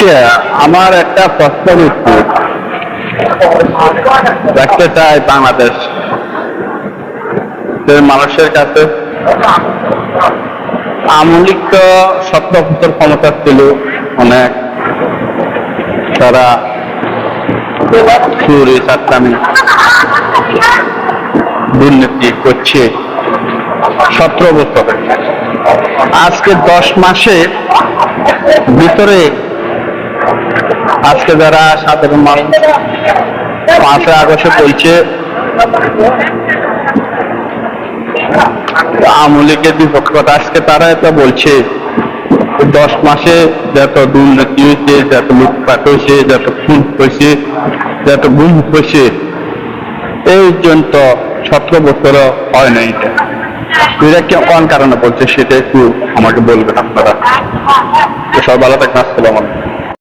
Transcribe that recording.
আচ্ছা, আমার একটা প্রস্তাব রাখতে চাই বাংলাদেশ মানুষের কাছে। আওয়ামী লীগ তো 17 বছর ক্ষমতা ছিল, অনেক তারা চুরি চাকরামি দুর্নীতি করছে 17 বছর। আজকে 10 মাসের ভিতরে আজকে যারা সাধারণ মানুষ 5 আগস্টে বলছে আওয়ামী লীগের বিপক্ষতা, আজকে তারা এটা বলছে 10 মাসে যত দুর্নীতি হয়েছে, যত লুটপাট হয়েছে, যত খুন হয়েছে, যত গুম হয়েছে, এই পর্যন্ত 17 বছরও হয় না। এটা কোন কারণে বলছে সেটা একটু আমাকে বলবেন আপনারা। সব ভালো থাকবেন। আসসালামু আলাইকুম।